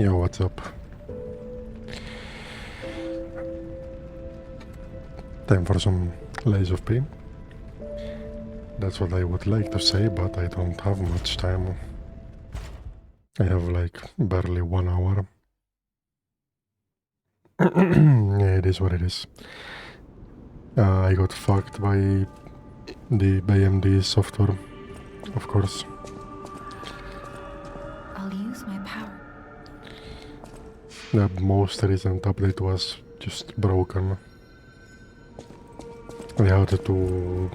Yo, what's up? Time for some Lays of Pain. That's what I would like to say, but I don't have much time. I have like barely 1 hour. Yeah, it is what it is. I got fucked by the AMD software, of course. I'll use my power. The most recent update was just broken. I had to...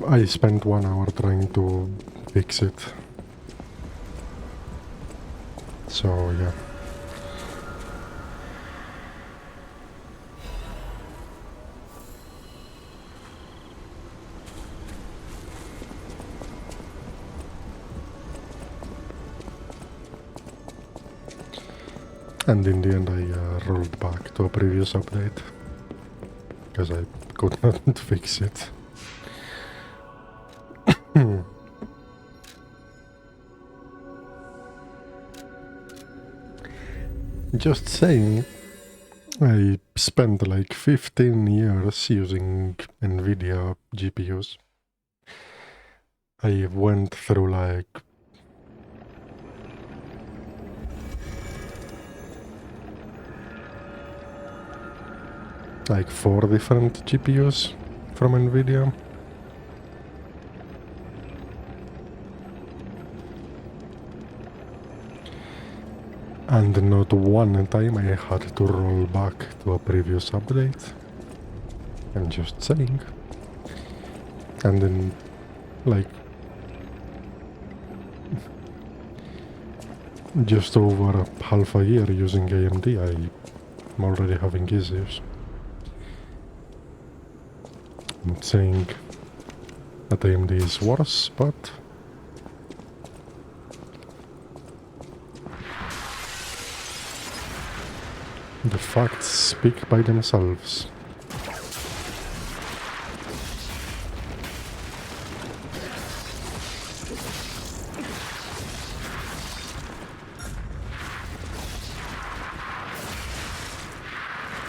I spent 1 hour trying to fix it. So, yeah. And in the end I rolled back to a previous update. Because I could not fix it. Just saying, I spent like 15 years using NVIDIA GPUs. I went through like 4 different GPUs from NVIDIA. And not one time I had to roll back to a previous update. I'm just saying. And then, like, just over half a year using AMD, I'm already having issues. I'm not saying that AMD is worse, but the facts speak by themselves.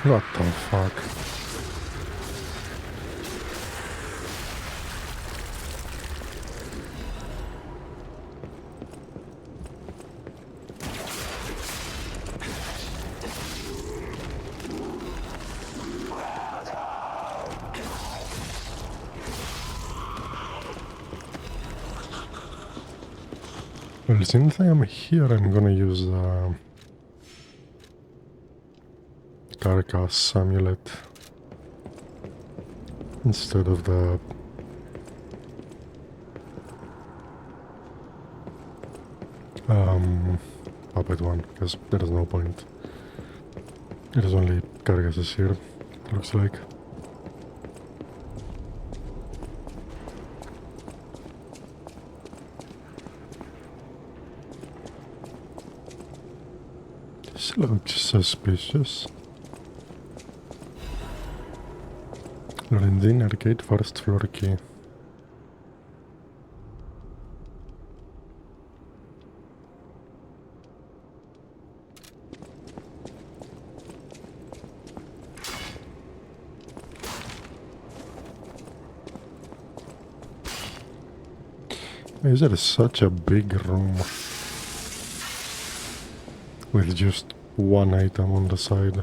What the fuck? Well, since I am here, I'm gonna use the Carcass amulet instead of the puppet one, because there is no point. It is only Carcasses here, looks like. This looks suspicious. Lorenzin Arcade first floor key. Is it such a big room with just one item on the side?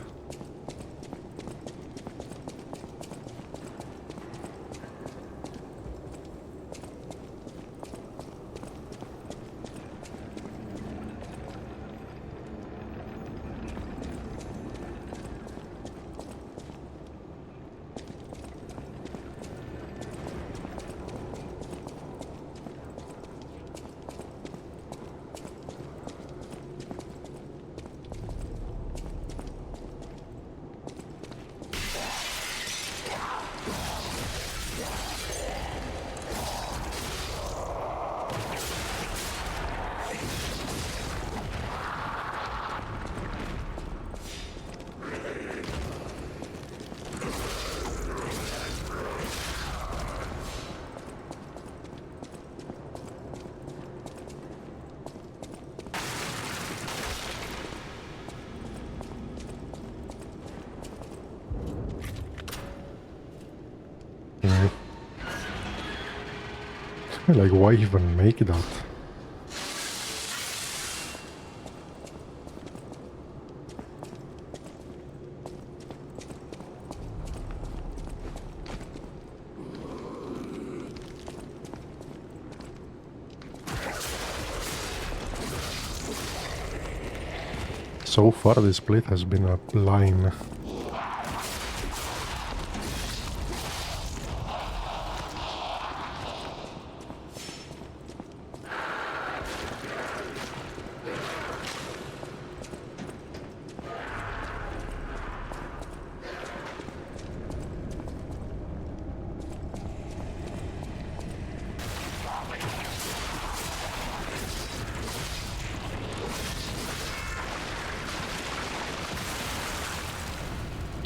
Like, why even make that? So far this plate has been a line.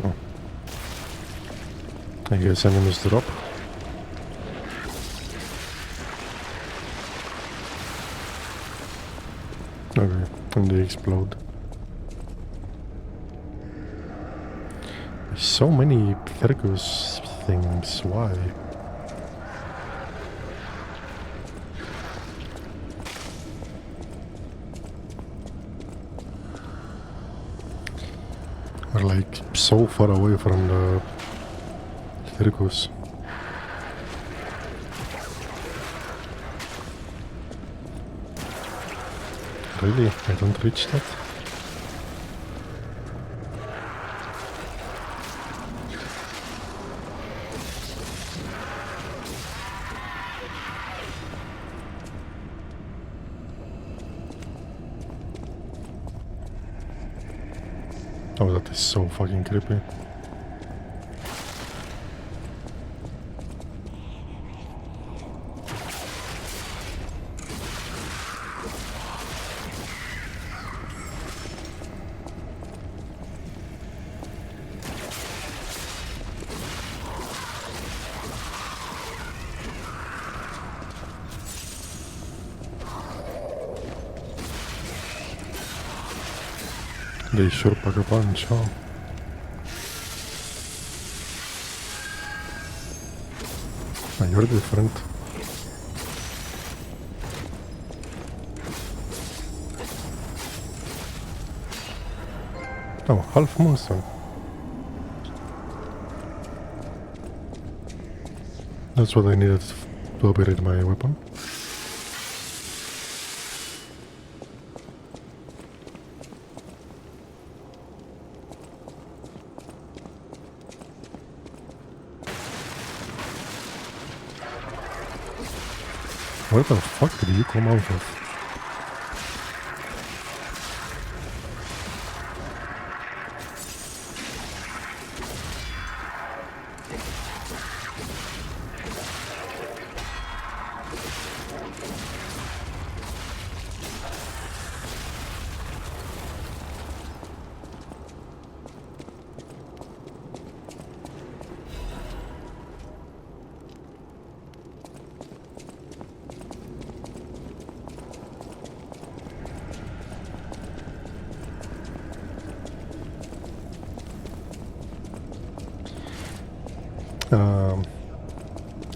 Oh. I guess enemies drop. Okay, and they explode. So many Circus things, why? We're like so far away from the Circus. Really? I don't reach that? Oh, that is so fucking creepy. They sure pack a punch, huh? Ah, you're different. Oh, half monster. That's what I needed to operate my weapon. Where the fuck did you come out of?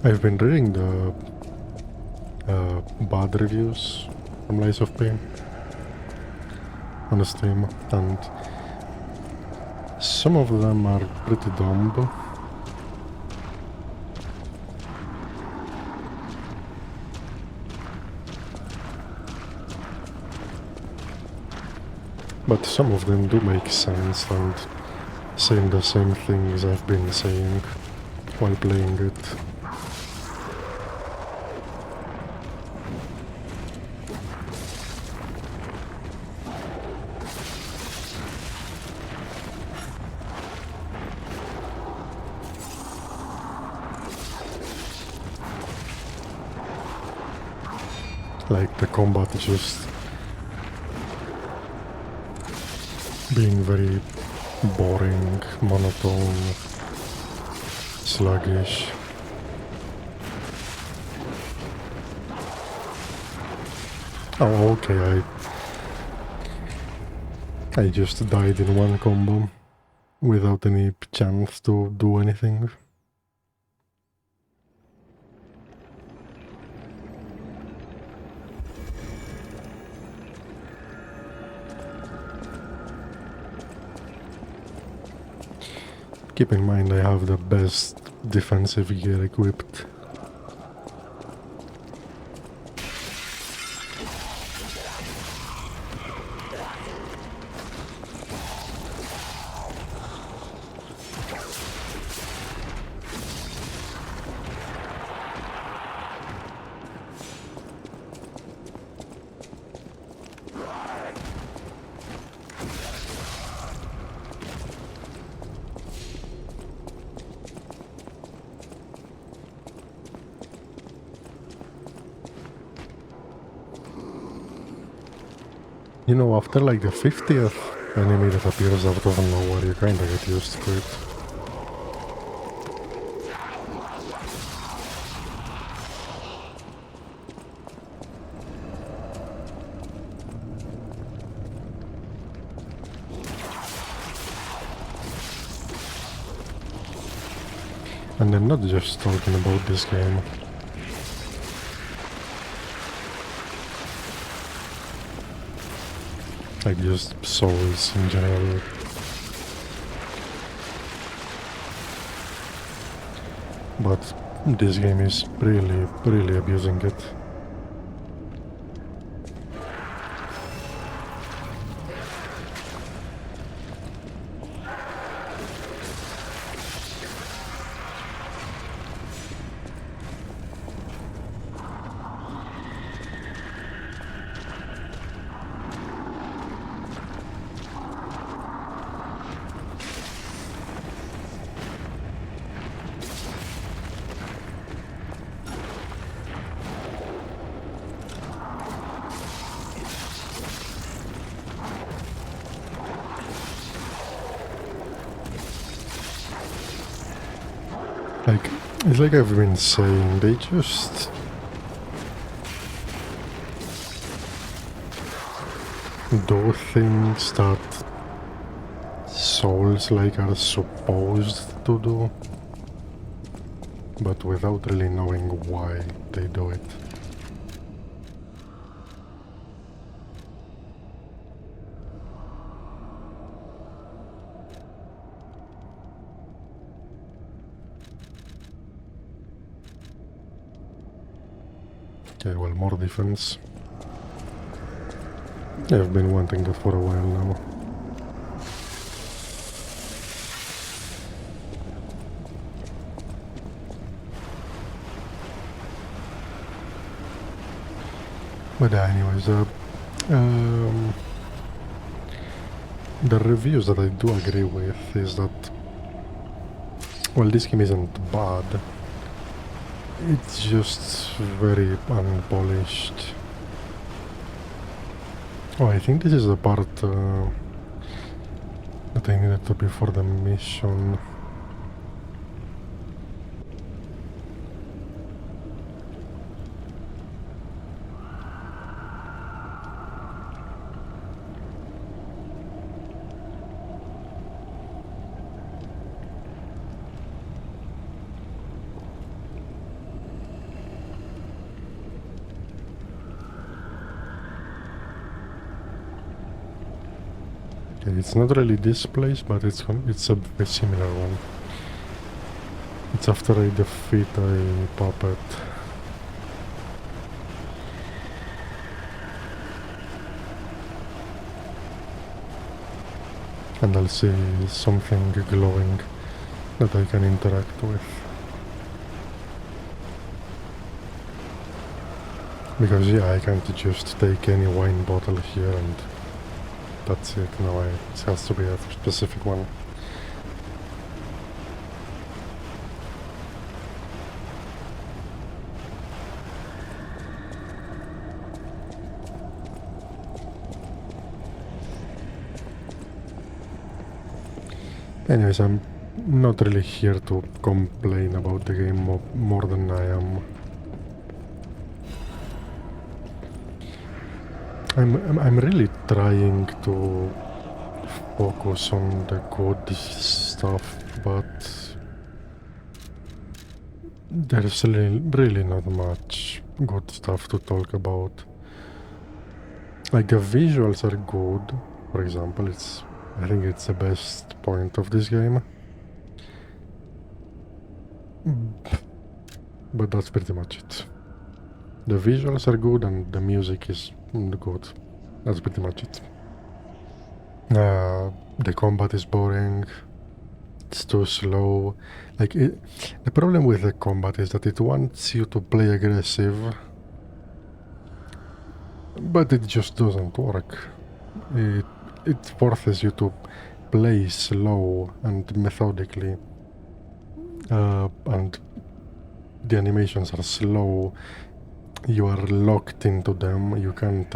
I've been reading the bad reviews from Lies of Pain on the stream, and some of them are pretty dumb. But some of them do make sense and saying the same things I've been saying while playing it. Like the combat just being very boring, monotone, sluggish. Oh, okay, I just died in one combo without any chance to do anything. Keep in mind I have the best defensive gear equipped. You know, after like the 50th enemy that appears out of nowhere, you kinda get used to it. And I'm not just talking about this game. Like just souls in general. But this game is really abusing it. Like, it's like I've been saying, they just do things that souls like are supposed to do, but without really knowing why they do it. Okay, well, more defense. I've been wanting that for a while now. But anyways, the reviews that I do agree with is that, well, this game isn't bad. It's just very unpolished. Oh, I think this is the part that I needed to be for the mission. Okay, it's not really this place, but it's a very similar one. It's after I defeat a puppet. And I'll see something glowing that I can interact with. Because yeah, I can't just take any wine bottle here and that's it. No, it has to be a specific one. Anyways, I'm not really here to complain about the game more than I am. I'm really trying to focus on the good stuff, but there's really not much good stuff to talk about. Like the visuals are good, for example, I think it's the best point of this game. But that's pretty much it. The visuals are good and the music is good. That's pretty much it. The combat is boring. It's too slow. The problem with the combat is that it wants you to play aggressive, but it just doesn't work. It forces you to play slow and methodically, and the animations are slow. You are locked into them. You can't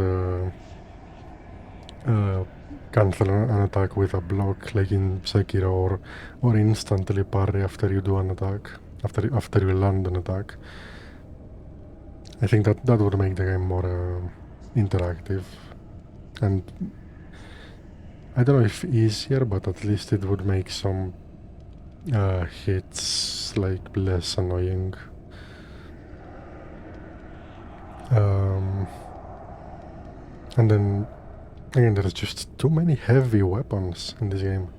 cancel an attack with a block like in Sekiro, or instantly parry after you do an attack, after you land an attack. I think that would make the game more interactive, and I don't know if easier, but at least it would make some hits like less annoying. And then again, there's just too many heavy weapons in this game,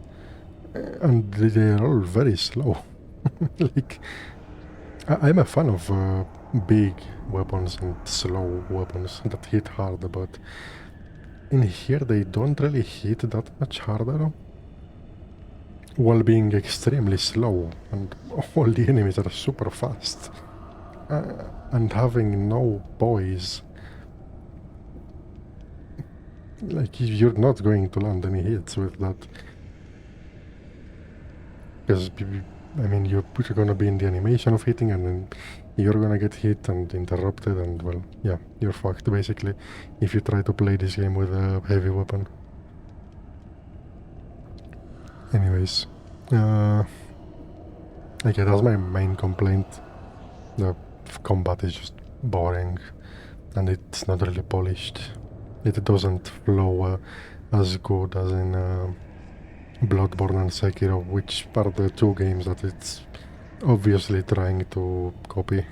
and they're all very slow. Like, I'm a fan of big weapons and slow weapons that hit hard, but in here they don't really hit that much harder, while being extremely slow, and all the enemies are super fast. And having no poise. Like, you're not going to land any hits with that. Because, I mean, you're gonna be in the animation of hitting, and then you're gonna get hit and interrupted, and, well, yeah, you're fucked, basically, if you try to play this game with a heavy weapon. Anyways, okay, that's my main complaint. The combat is just boring, and it's not really polished. It doesn't flow as good as in Bloodborne and Sekiro, which are the two games that it's obviously trying to copy.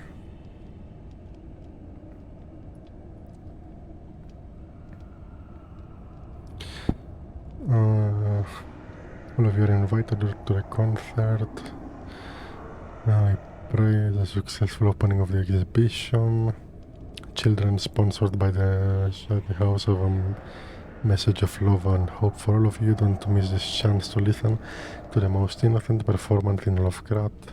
All of you are invited to the concert. I pray the successful opening of the exhibition. Children sponsored by the House of Message of Love and Hope for all of you. Don't miss this chance to listen to the most innocent performance in Lovecraft.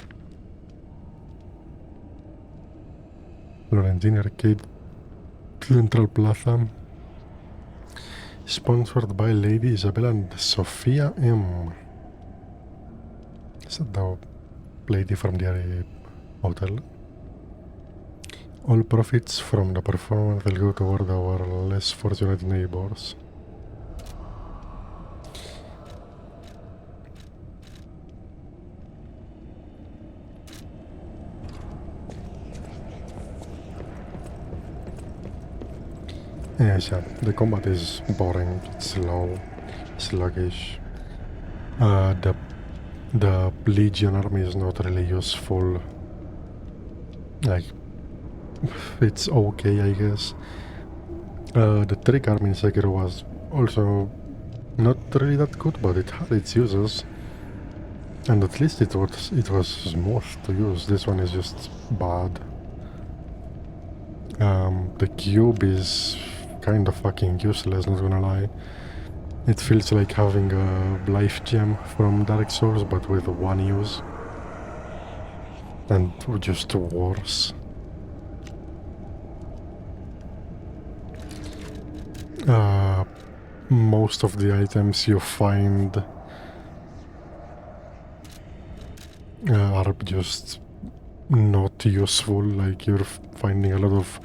Lorenzini Arcade, Central Plaza. Sponsored by Lady Isabella and Sophia M. Is that the lady from the hotel? All profits from the performance will go toward our less fortunate neighbors. Yes, yeah, the combat is boring, it's slow, sluggish. The Legion army is not really useful. Like, it's okay, I guess. The Trick army in Sekiro was also not really that good, but it had its uses. And at least it was smooth to use. This one is just bad. The cube is kind of fucking useless, not gonna lie. It feels like having a life gem from Dark Souls, but with one use. And just worse. Most of the items you find are just not useful. Like, you're finding a lot of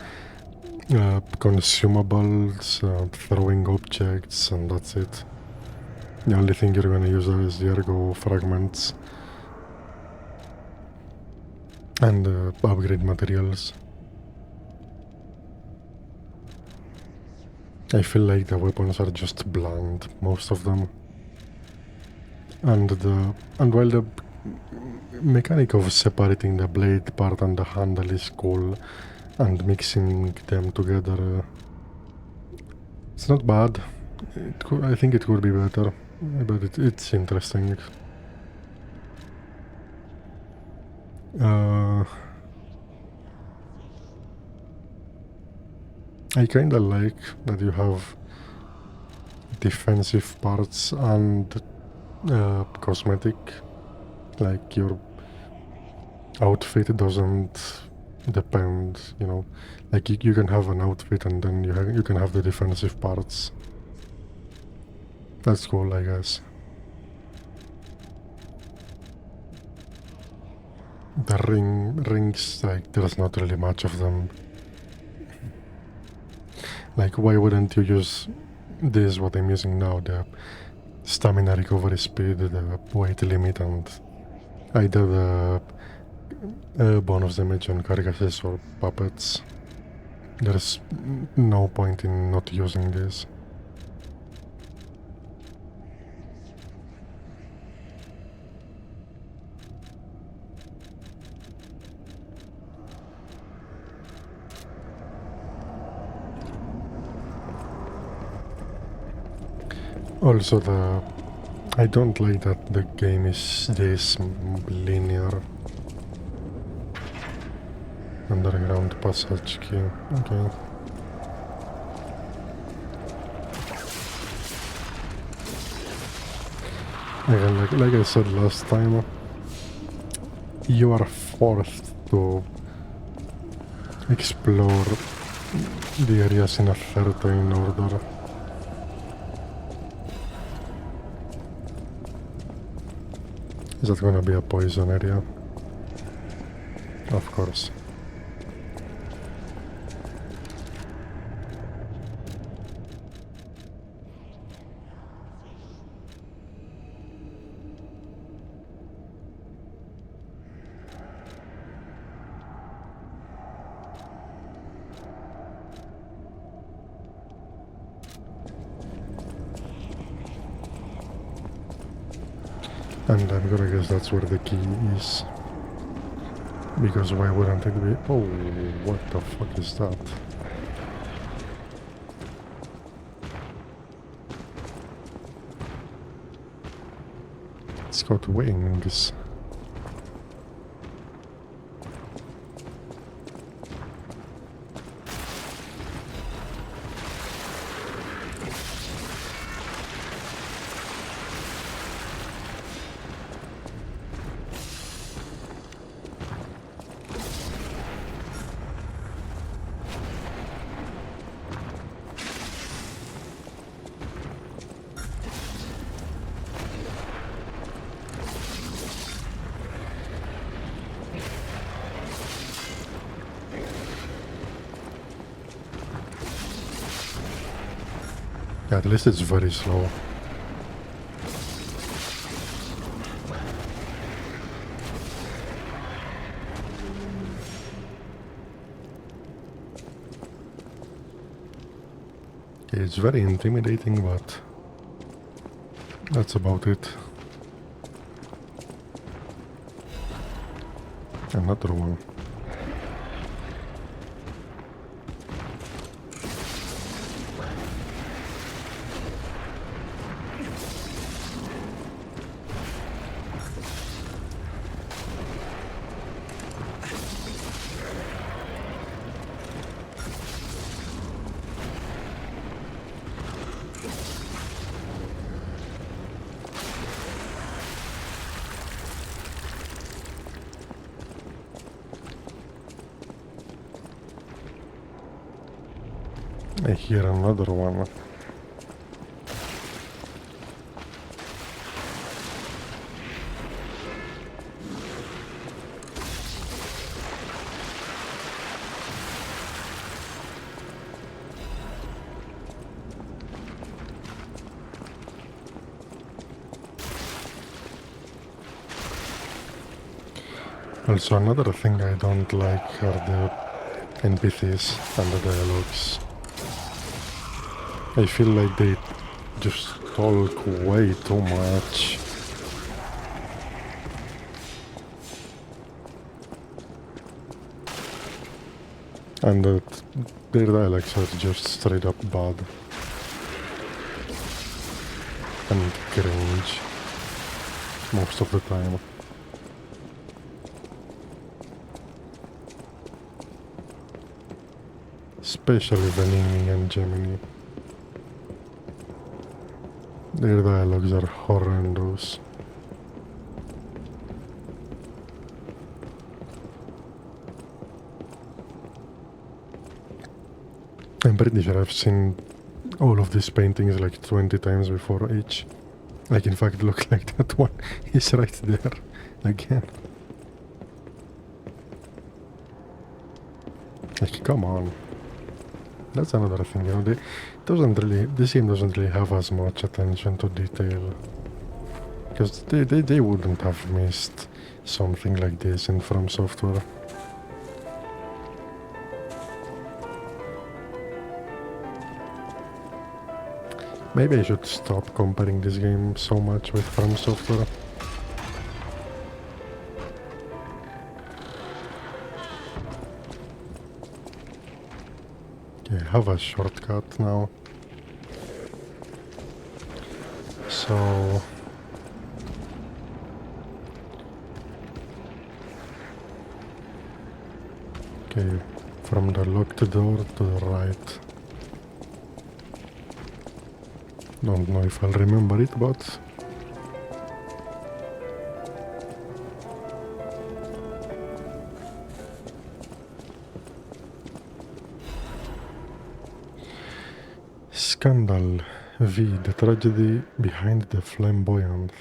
consumables, throwing objects, and that's it. The only thing you're gonna use is the ergo fragments and upgrade materials. I feel like the weapons are just bland, most of them. And while the mechanic of separating the blade part and the handle is cool, and mixing them together, it's not bad. I think it could be better, but it's interesting. I kinda like that you have defensive parts and cosmetic. Like your outfit doesn't depend, you know. Like you can have an outfit and then you can have the defensive parts. That's cool, I guess. The rings, like there's not really much of them. Like why wouldn't you use this, what I'm using now, the stamina recovery speed, the weight limit, and either the bonus damage on carcasses or puppets. There's no point in not using this. Also, I don't like that the game is this linear. Underground passage key. Okay. Again, like I said last time, you are forced to explore the areas in a certain order. Is that gonna be a poison area? Of course. And I'm gonna guess that's where the key is. Because why wouldn't it be? Oh, what the fuck is that? It's got wings. Yeah, at least it's very slow. It's very intimidating, but that's about it. Another one. I hear another one. Also, another thing I don't like are the NPCs and the dialogues. I feel like they just talk way too much. And their dialects are just straight up bad. And cringe. Most of the time. Especially Vanini and Gemini. Their dialogues are horrendous. I'm pretty sure I've seen all of these paintings like 20 times before each. Like, in fact, look like that one is right there again. Like, come on. That's another thing, you know, this game doesn't really have as much attention to detail. Because they wouldn't have missed something like this in From Software. Maybe I should stop comparing this game so much with From Software. Okay, I have a shortcut now. So... Okay, from the locked door to the right. Don't know if I'll remember it, but... Scandal. V. The tragedy behind the flamboyance.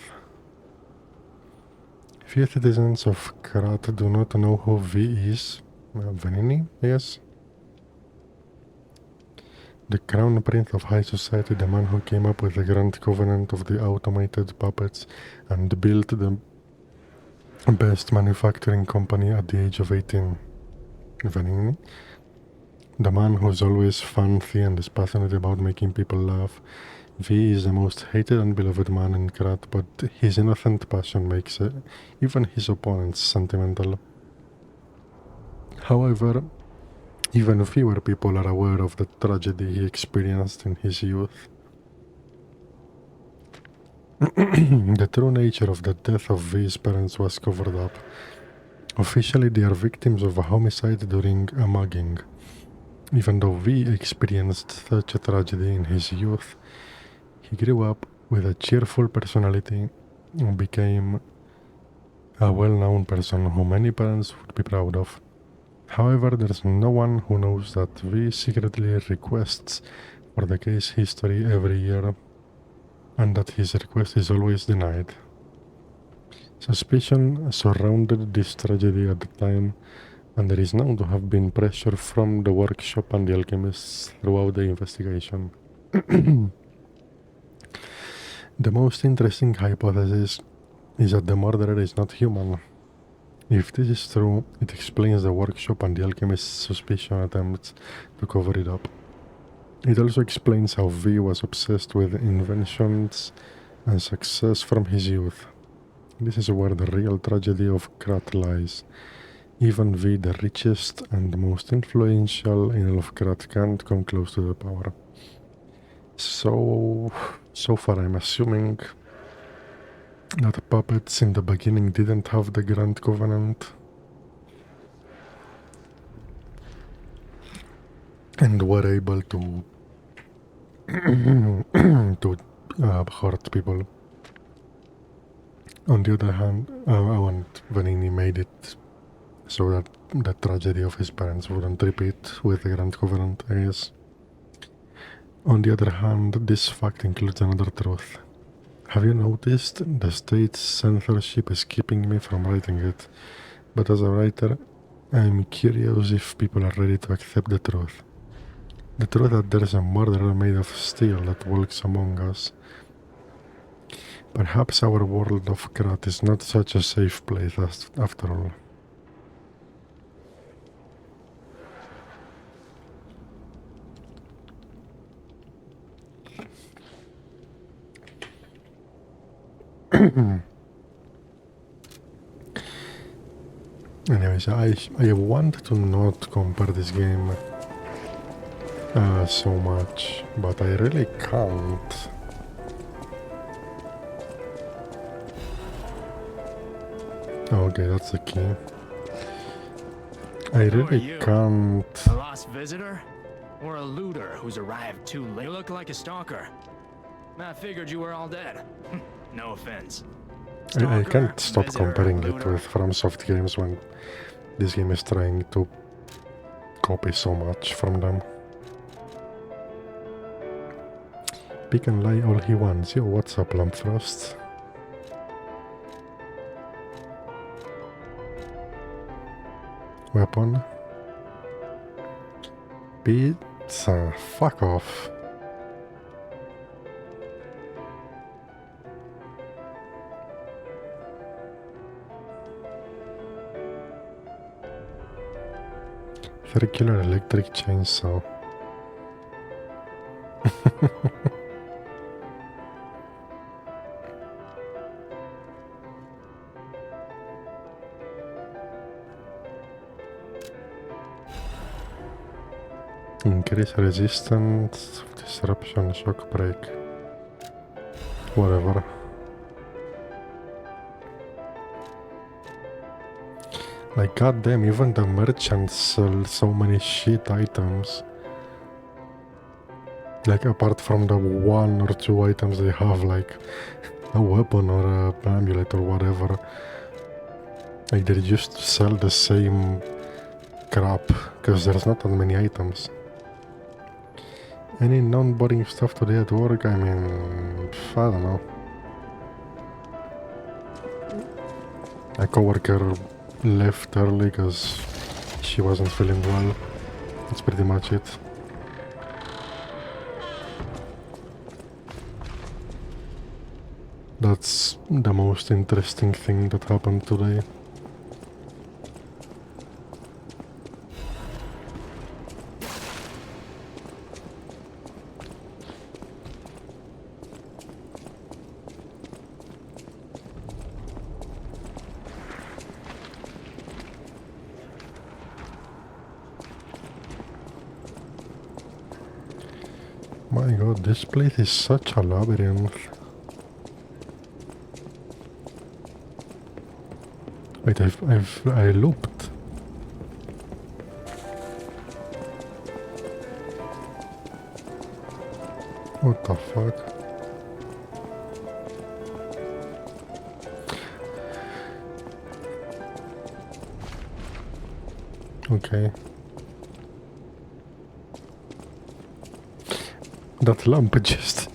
Few citizens of Krat do not know who V is. Vanini, yes. The crown prince of high society, the man who came up with the grand covenant of the automated puppets and built the best manufacturing company at the age of 18. Vanini. The man who's always fancy and is passionate about making people laugh. V is the most hated and beloved man in Krat, but his innocent passion makes even his opponents sentimental. However, even fewer people are aware of the tragedy he experienced in his youth. The true nature of the death of V's parents was covered up. Officially, they are victims of a homicide during a mugging. Even though V experienced such a tragedy in his youth, he grew up with a cheerful personality and became a well-known person who many parents would be proud of. However, there's no one who knows that V secretly requests for the case history every year, and that his request is always denied. Suspicion surrounded this tragedy at the time, and there is known to have been pressure from the workshop and the alchemists throughout the investigation. The most interesting hypothesis is that the murderer is not human. If this is true, it explains the workshop and the alchemist's suspicion attempts to cover it up. It also explains how V was obsessed with inventions and success from his youth. This is where the real tragedy of Krat lies. Even V, the richest and most influential in all of Krat, can't come close to the power. So far I'm assuming that the puppets in the beginning didn't have the Grand Covenant and were able to hurt people. On the other hand, I want Vanini made it so that the tragedy of his parents wouldn't repeat with the Grand Covenant, I guess. On the other hand, this fact includes another truth. Have you noticed the state's censorship is keeping me from writing it? But as a writer, I'm curious if people are ready to accept the truth. The truth that there's a murderer made of steel that walks among us. Perhaps our world of Krat is not such a safe place after all. Anyways, I want to not compare this game so much, but I really can't. Okay, that's the key. I really can't. A lost visitor? Or a looter who's arrived too late. You look like a stalker. I figured you were all dead. No offense. I can't Stalker, stop visitor, comparing it looter. with FromSoft games when this game is trying to copy so much from them. Pick and lie all he wants. Yo, what's up, Lampfrost? Weapon. Pizza. Fuck off. Circular electric chainsaw. Increase resistance, disruption, shock break. Whatever. Like, goddamn, even the merchants sell so many shit items. Like, apart from the 1 or 2 items they have, like a weapon or an amulet or whatever. Like, they just sell the same crap, because there's not that many items. Any non-boring stuff today at work? I mean, I don't know. A coworker left early because she wasn't feeling well. That's pretty much it. That's the most interesting thing that happened today. My god, this place is such a labyrinth. Wait, I looped. What the fuck? Okay. That lamp just...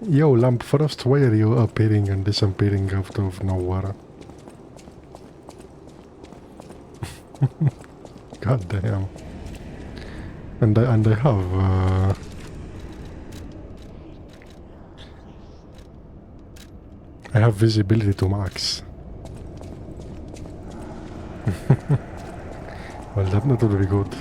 Yo, Lamp Frost, why are you appearing and disappearing out of nowhere? God damn. And I have... I have visibility to max. Well, that not would be good.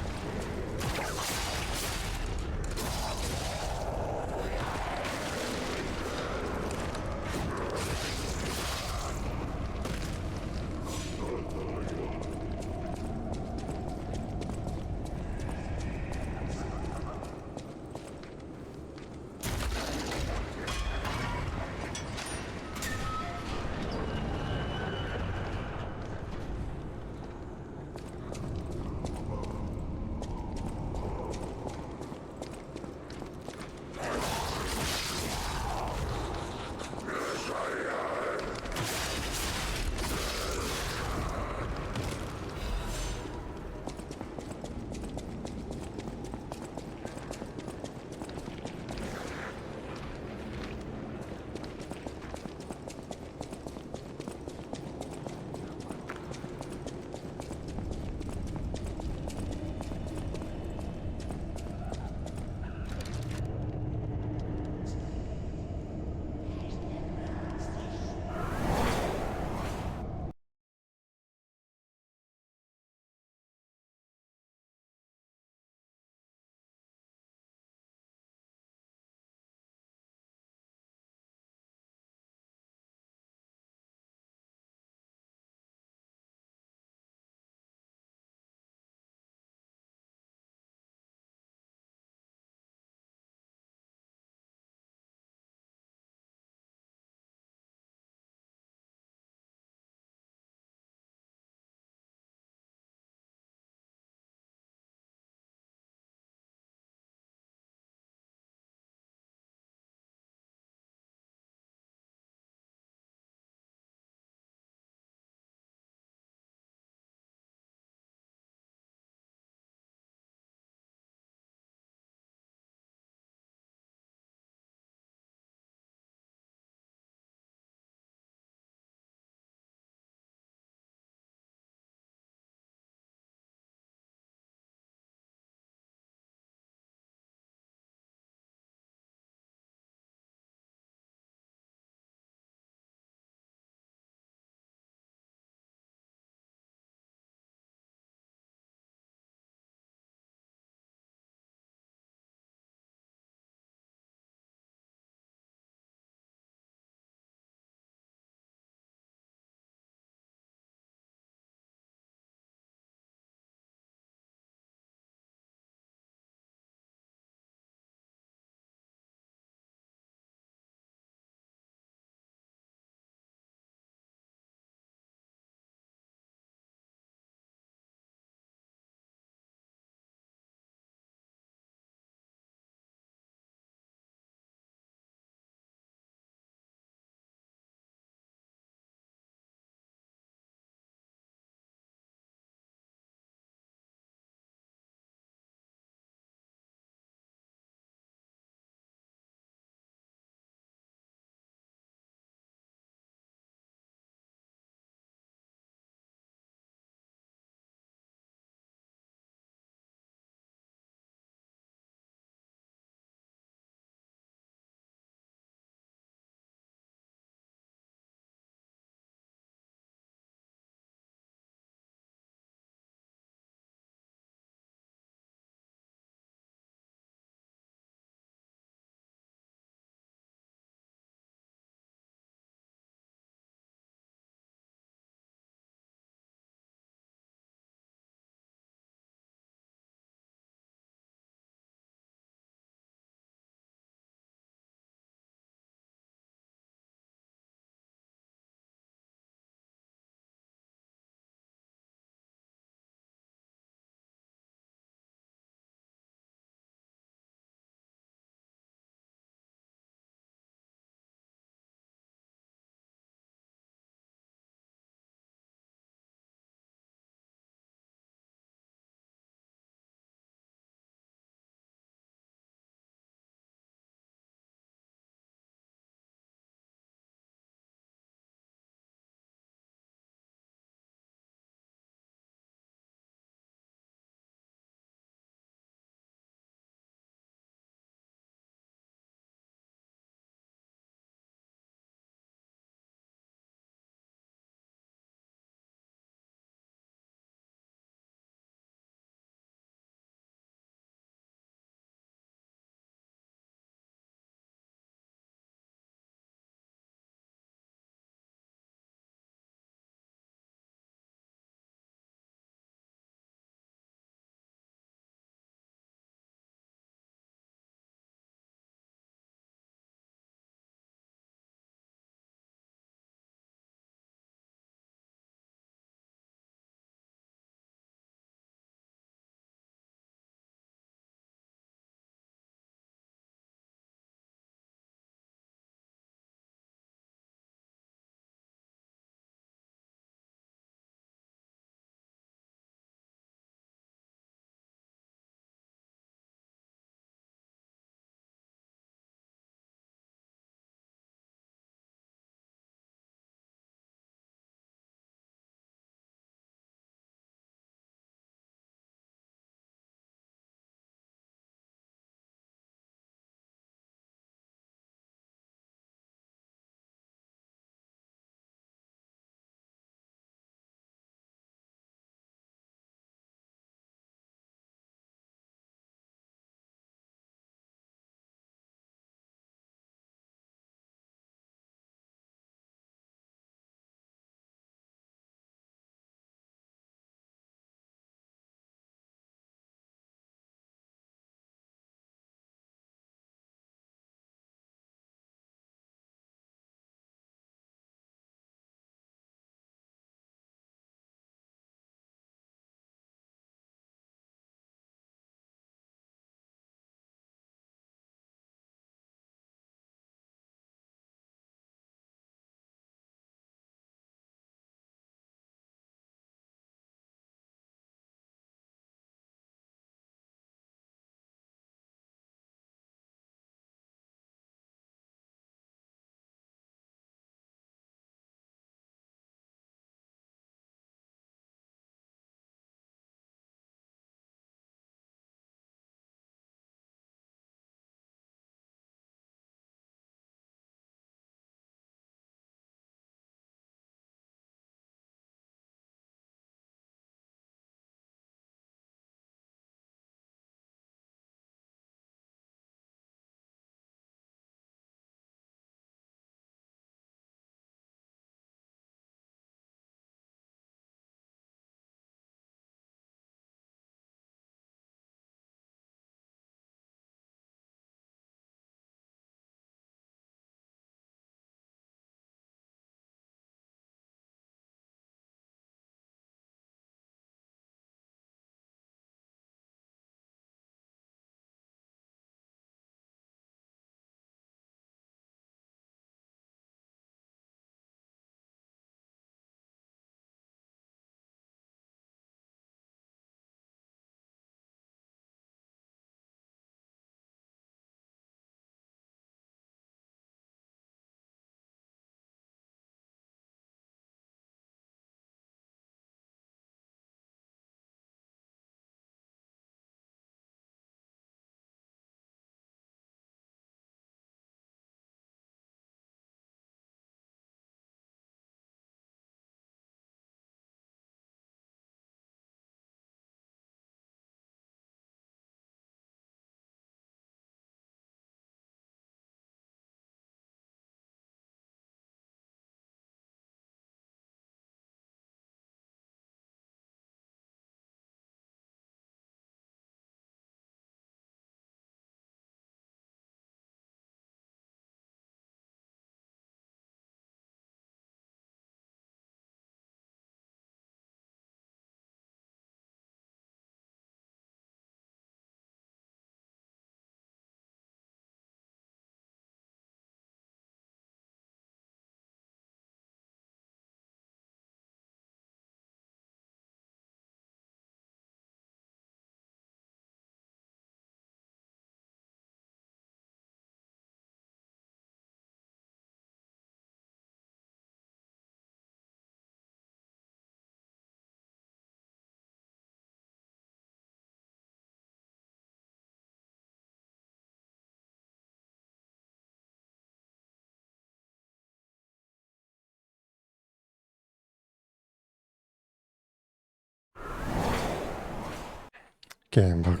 Came back.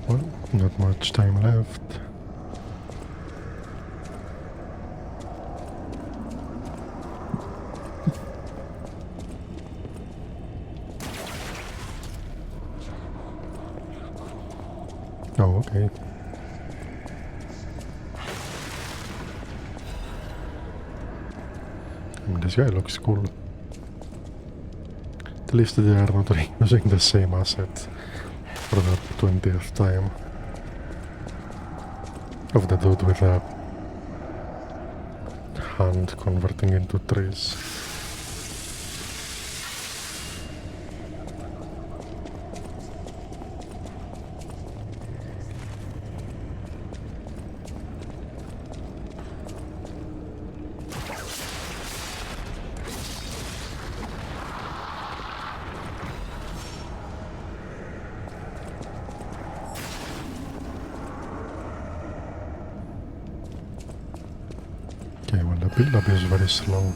Well, not much time left. Oh, okay. This guy looks cool. At least they are not using the same asset for the 20th time. Of the dude with a hand converting into trees. Okay, well the build-up is very slow.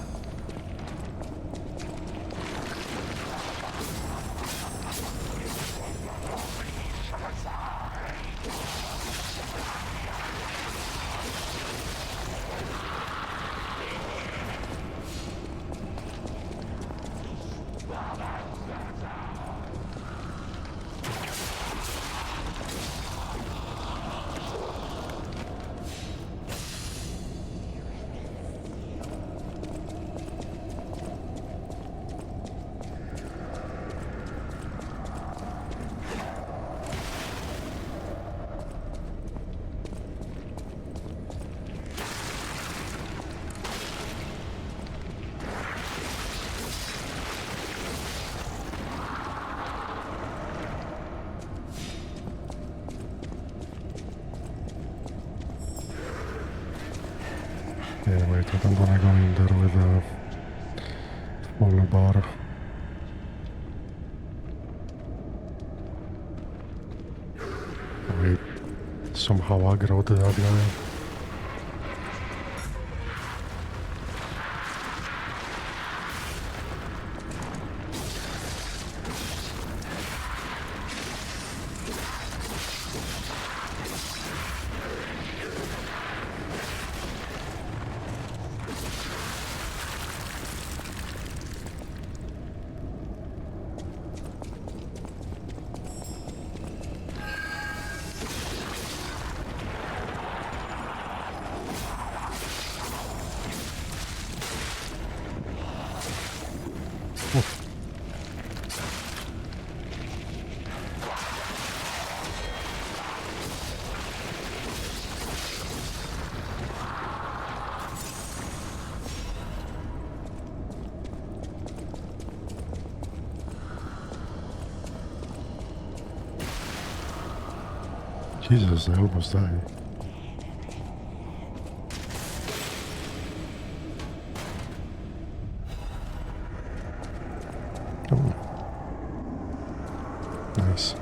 Yeah, wait, I don't wanna go in there with a full bar. Wait, somehow aggro to that guy. Jesus, I almost died. Oh. Nice.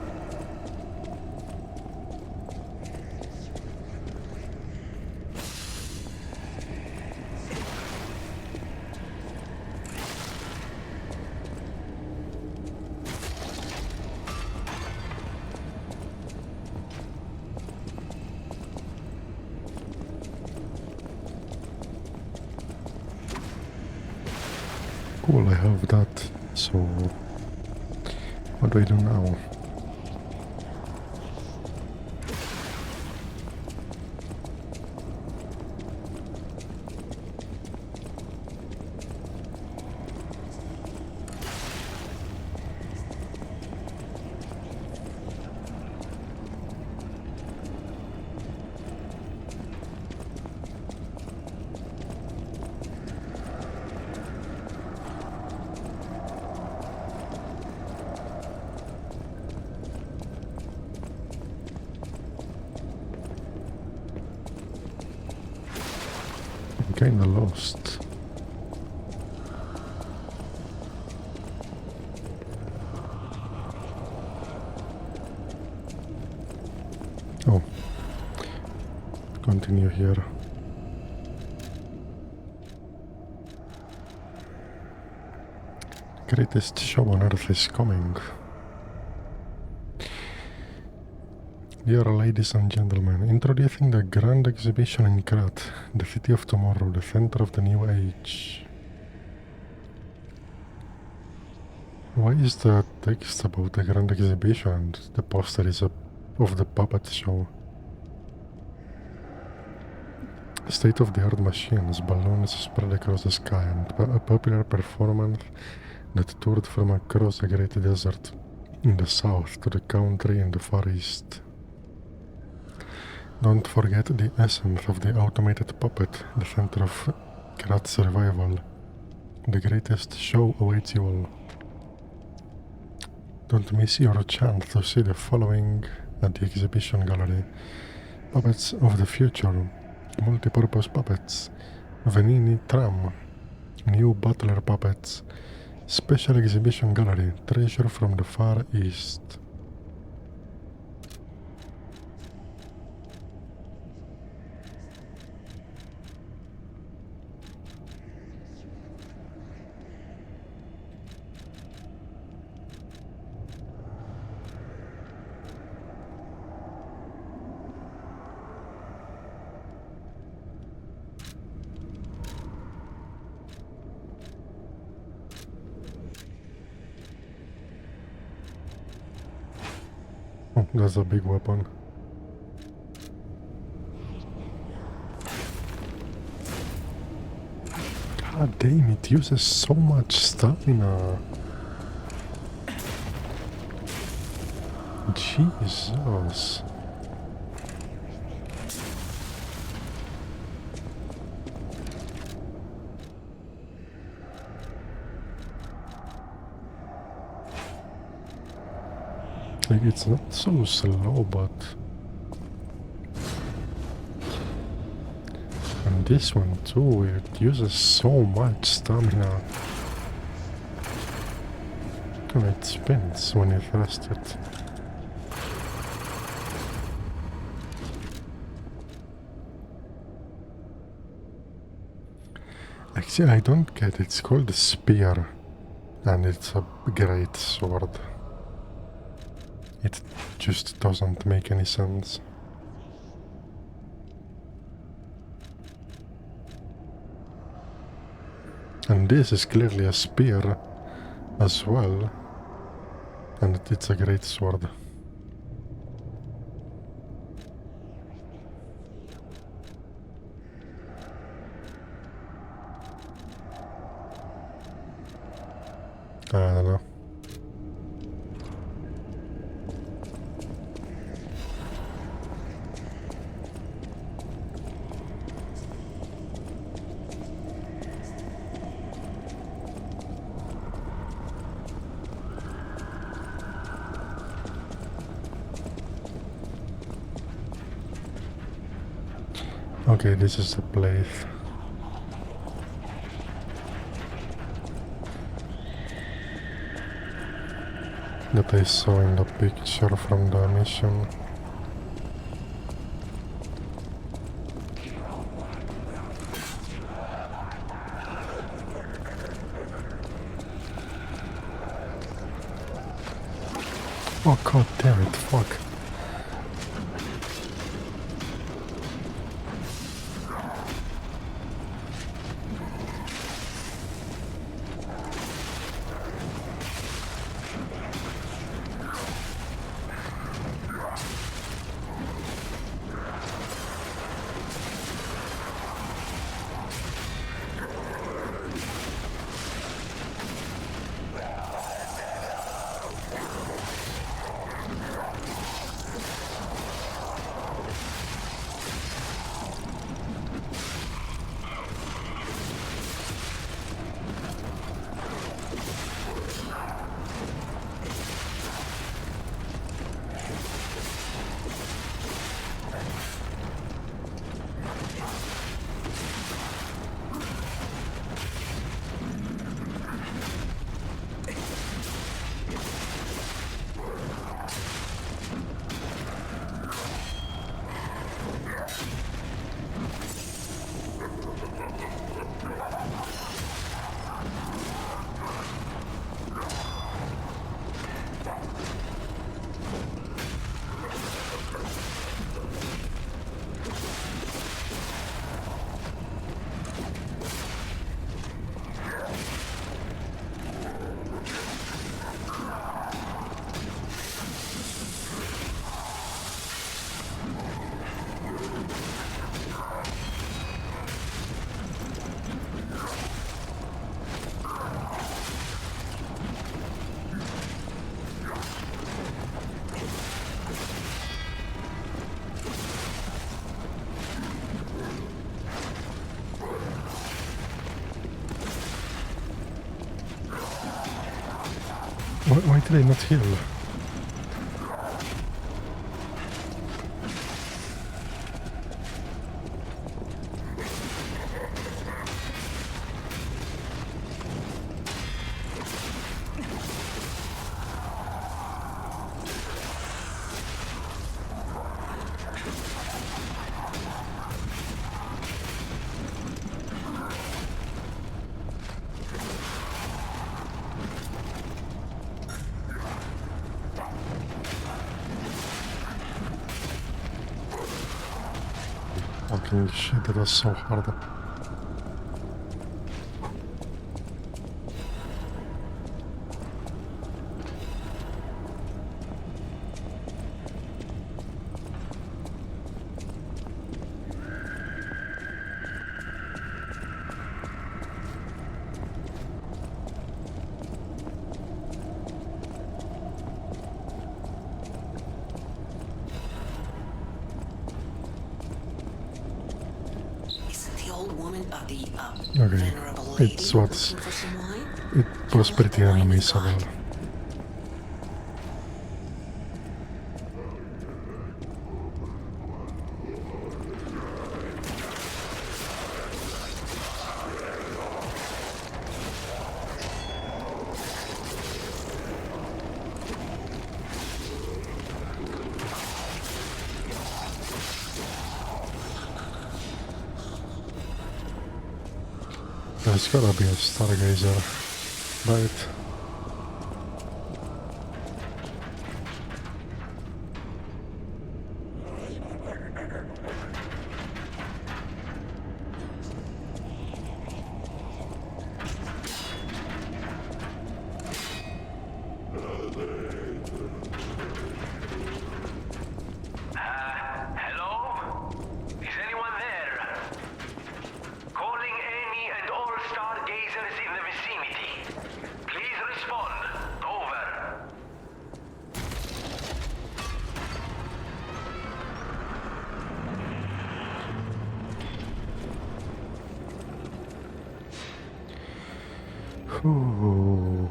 Cool, I have that. So, what do I do now? Kinda lost. Oh. Continue here. greatest show on earth is coming. Dear ladies and gentlemen, introducing the grand exhibition in Krat, the city of tomorrow, the center of the new age. Why is the text about the grand exhibition and the poster is of the puppet show? State-of-the-art machines, balloons spread across the sky, and a popular performance that toured from across the great desert in the south to the country in the far east. Don't forget the essence of the automated puppet, the center of Krat's revival. The greatest show awaits you all. Don't miss your chance to see the following at the exhibition gallery. Puppets of the future, multi-purpose puppets, Venini tram, new butler puppets, special exhibition gallery, treasure from the far east. Oh, that's a big weapon. God damn, it uses so much stamina. Jesus. Like, it's not so slow, but... And this one too, it uses so much stamina. And it spins when you thrust it. Actually, I don't get it. It's called a spear. And it's a great sword. It just doesn't make any sense. And this is clearly a spear as well. And it's a great sword. I don't know. Okay, this is the place. That I saw in the picture from the mission. Oh god damn it, fuck. Why did I not heal? Fucking shit, that was so hard. Okay, it was pretty unmissable. There's gotta be a stargazer, right? Hello? Is anyone there? Calling any and all stargazers in the vicinity. Please respond. Over. Ooh,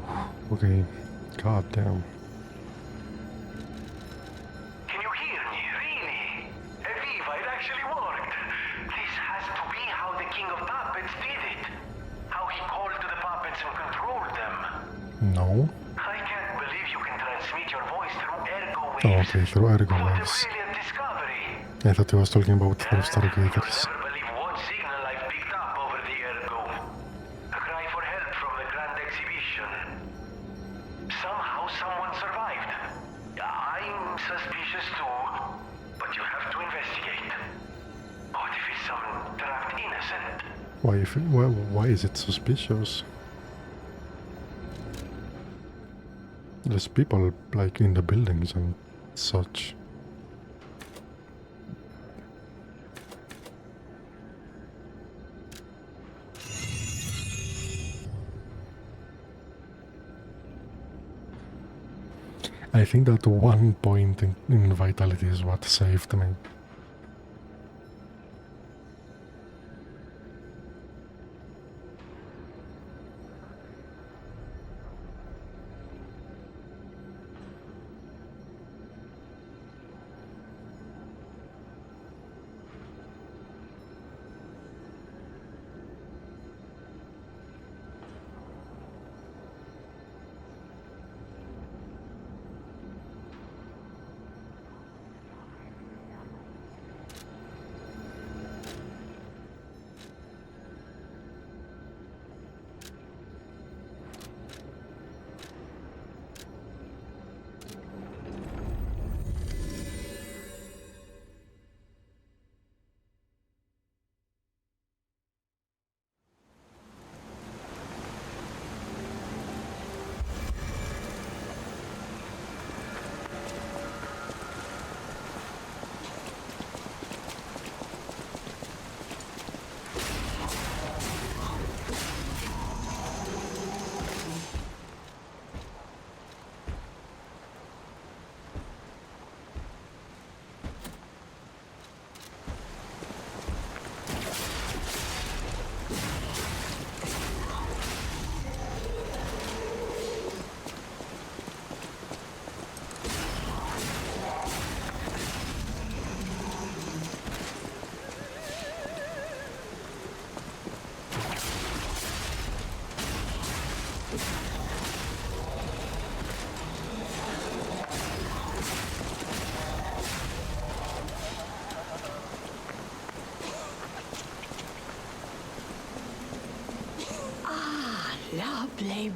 okay, goddamn. Can you hear me? Really? Aviva, it actually worked. This has to be how the King of Puppets did it. How he called to the puppets and controlled them. No. I can't believe you can transmit your voice through ergo waves. Oh, okay, through ergo What a waves. brilliant discovery. I thought he was talking about through You'll stargazers. never believe what signal I've picked up over the ergo. A cry for help from the Grand Exhibition. Somehow someone survived. I'm suspicious too, but you have to investigate. What if it's some trapped innocent? Why is it suspicious? There's people like in the buildings and such. I think that one point in vitality is what saved me. bleu.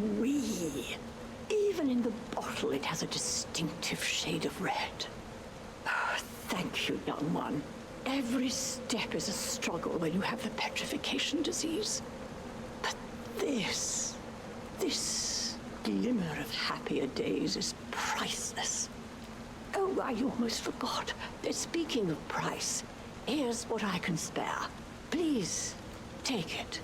Even in the bottle, it has a distinctive shade of red. Oh, thank you, young one. Every step is a struggle when you have the petrification disease. But this glimmer of happier days is priceless. Oh, I almost forgot. Speaking of price, here's what I can spare. Please, take it.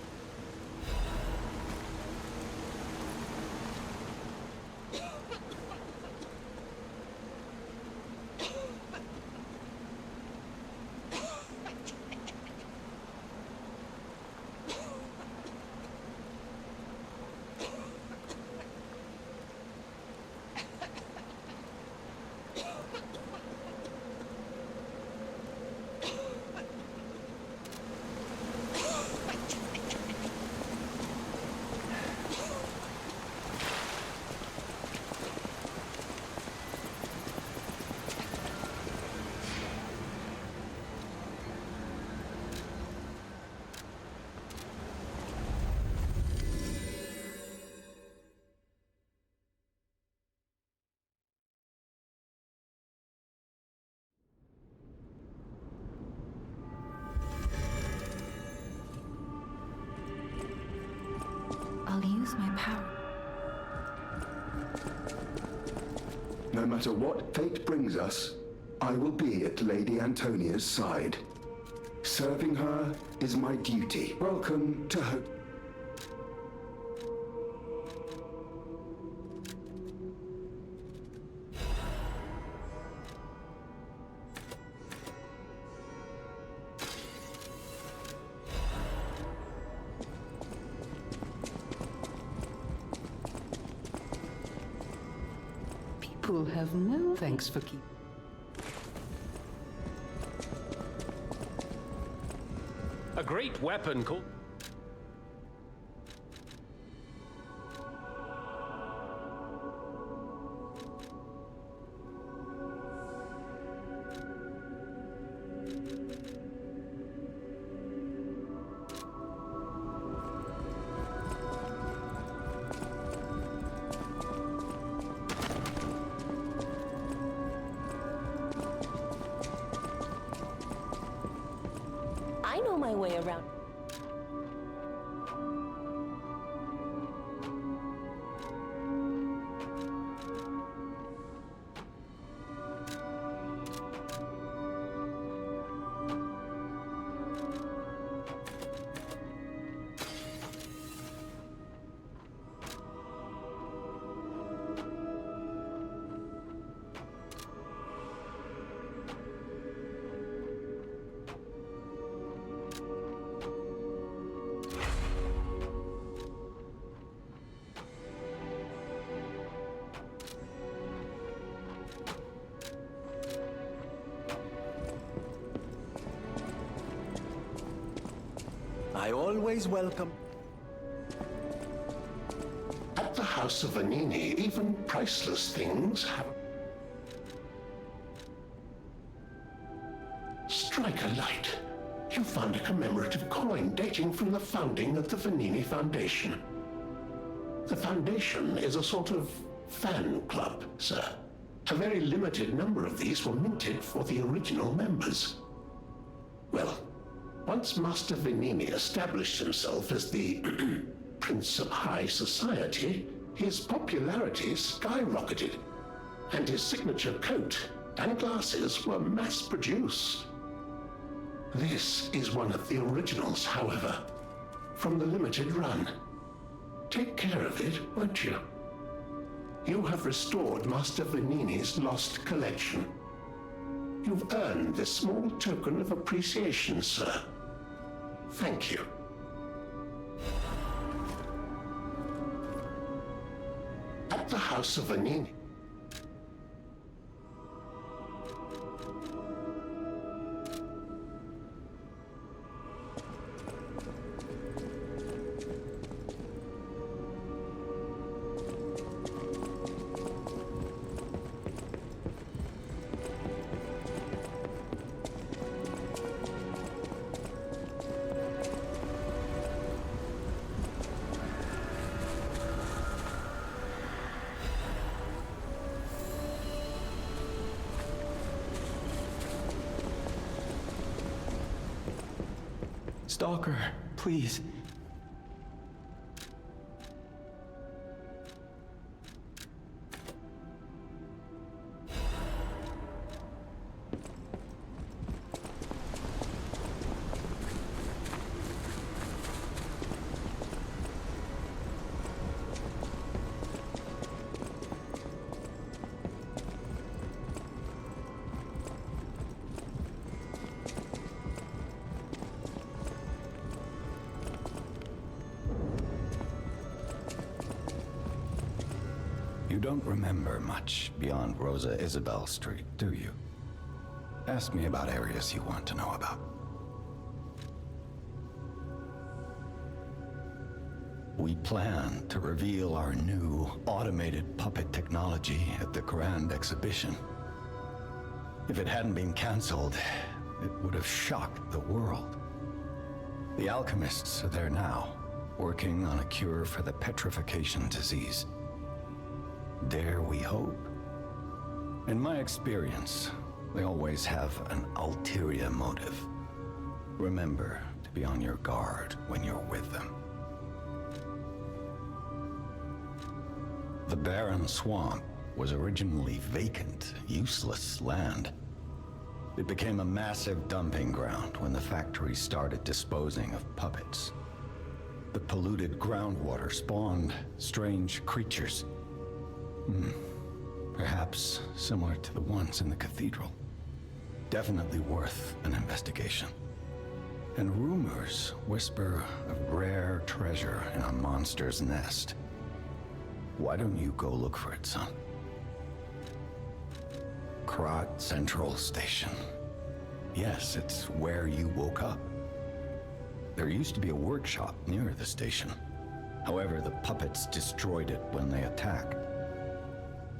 I'll use my power. No matter what fate brings us, I will be at Lady Antonia's side. Serving her is my duty. Welcome to her. People have no thanks for keeping. A great weapon called... I know my way around. I always welcome. At the House of Vanini, even priceless things have... Strike a light. You found a commemorative coin dating from the founding of the Vanini Foundation. The Foundation is a sort of fan club, sir. A very limited number of these were minted for the original members. Well, once Master Vanini established himself as the Prince of High Society, his popularity skyrocketed, and his signature coat and glasses were mass-produced. This is one of the originals, however, from the limited run. Take care of it, won't you? You have restored Master Vanini's lost collection. You've earned this small token of appreciation, sir. Thank you. At the House of Vanini. Stalker, please. You don't remember much beyond Rosa Isabel Street, do you? Ask me about areas you want to know about. We plan to reveal our new automated puppet technology at the Grand Exhibition. If it hadn't been canceled, it would have shocked the world. The alchemists are there now, working on a cure for the petrification disease. Dare we hope? In my experience, they always have an ulterior motive. Remember to be on your guard when you're with them. The barren swamp was originally vacant, useless land. It became a massive dumping ground when the factories started disposing of puppets. The polluted groundwater spawned strange creatures. Perhaps similar to the ones in the cathedral. Definitely worth an investigation. And rumors whisper of rare treasure in a monster's nest. Why don't you go look for it, son? Krat Central Station. Yes, it's where you woke up. There used to be a workshop near the station. However, the puppets destroyed it when they attacked.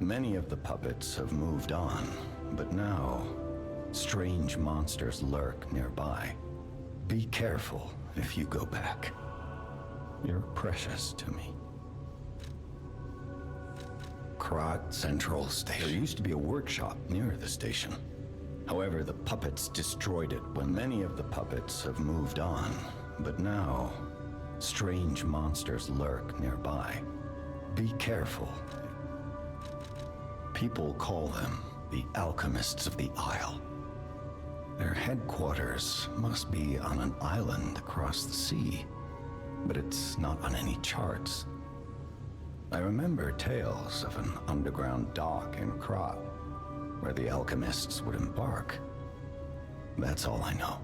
Many of the puppets have moved on, but now, strange monsters lurk nearby. Be careful if you go back. You're precious to me. Krat Central Station. There used to be a workshop near the station. However, the puppets destroyed it when many of the puppets have moved on, but now, strange monsters lurk nearby. Be careful. People call them the Alchemists of the Isle. Their headquarters must be on an island across the sea, but it's not on any charts. I remember tales of an underground dock in Krat, where the alchemists would embark. That's all I know.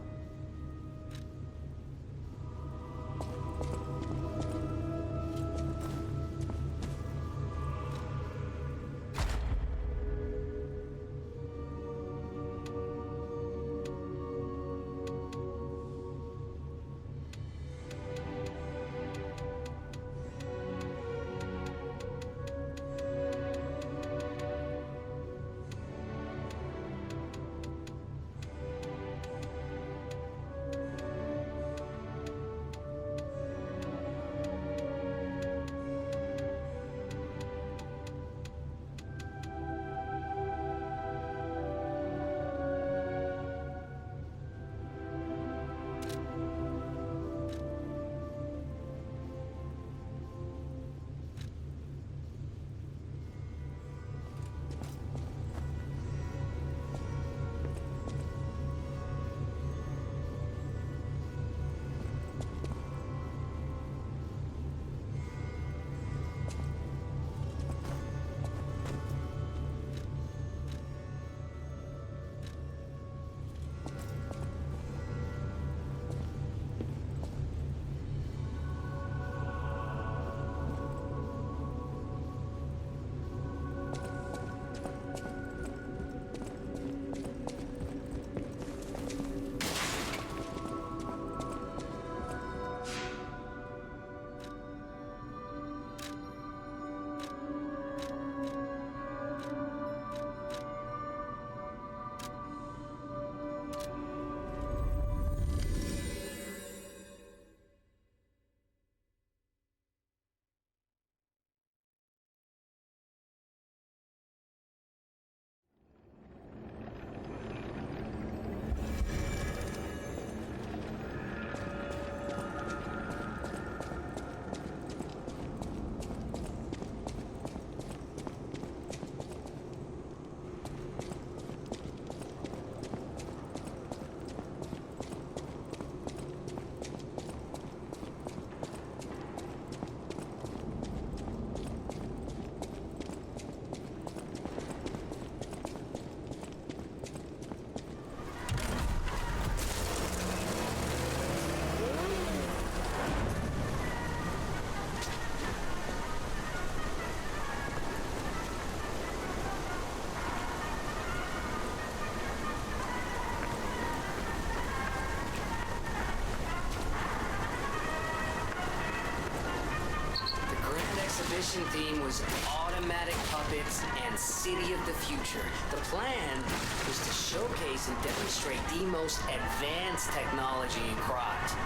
exhibition theme was automatic puppets and City of the Future. The plan was to showcase and demonstrate the most advanced technology in Croft.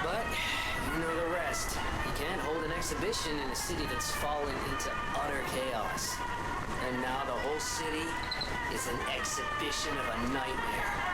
But you know the rest. You can't hold an exhibition in a city that's fallen into utter chaos. And now the whole city is an exhibition of a nightmare.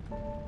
you